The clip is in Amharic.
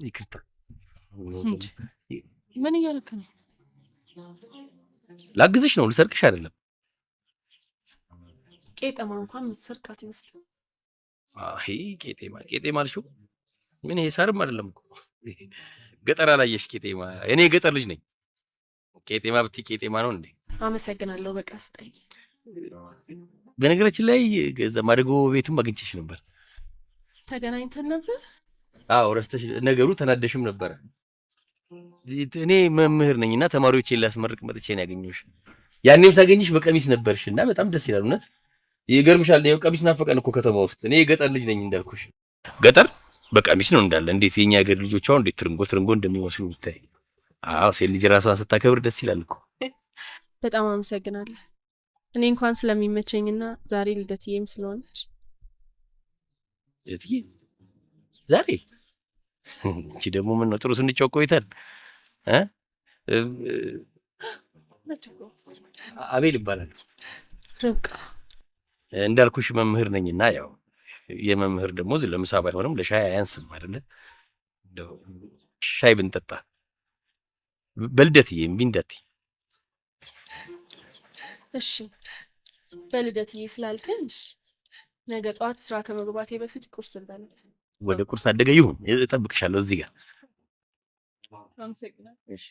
ይቅርታ። ምን እያደረክ ነው? ላግዝሽ ነው፣ ልሰርቅሽ አይደለም። ቄጠማ እንኳን የምትሰርቃት ይመስላል። አይ ቄጤማ አልሽው? ምን ይሄ ሳርም አይደለም እኮ ገጠር አላየሽ? ቄጤማ እኔ የገጠር ልጅ ነኝ። ቄጤማ ብትይ ቄጤማ ነው እንዴ? አመሰግናለሁ። በቃ ስጠኝ። በነገራችን ላይ ገዛ ማደጎ ቤትም አግኝቼሽ ነበር። ተገናኝተን ነበር? አዎ ረስተሽ ነገሩ ተናደሽም ነበር። እኔ መምህር ነኝና ተማሪዎቼን ላስመርቅ መጥቼ ነው ያገኘሁሽ። ያኔም ሳገኝሽ በቀሚስ ነበርሽና በጣም ደስ ይላል። እውነት ይገርምሻል። ነው ቀሚስ ናፈቀን እኮ ከተማ ውስጥ። እኔ የገጠር ልጅ ነኝ እንዳልኩሽ። ገጠር በቀሚስ ነው እንዳለ። እንዴት የኛ ሀገር ልጆች አሁን እንዴት ትርንጎ እንደሚመስሉ ብታይ። አዎ ሴት ልጅ ራሷን ስታከብር ደስ ይላል እኮ። በጣም አመሰግናለሁ። እኔ እንኳን ስለሚመቸኝና ዛሬ ልደትዬም ስለሆነች። ልደትዬ ዛሬ እቺ ደግሞ ምን ነው ጥሩ ስንጫወት ቆይተን አቤል ይባላል። ርብቃ እንዳልኩሽ መምህር ነኝና ያው የመምህር ደሞዝ ለምሳ ባይሆንም ለሻይ አያንስም አይደለ? ሻይ ብንጠጣ በልደትዬ እምቢ እንዳትዪ። እሺ በልደትዬ ስላልከኝ ነገ ጠዋት ስራ ከመግባቴ በፊት ቁርስ እንበላ። ወደ ቁርስ አደገ ይሁን እጠብቅሻለሁ እዚህ ጋር። አመሰግናለሁ። እሺ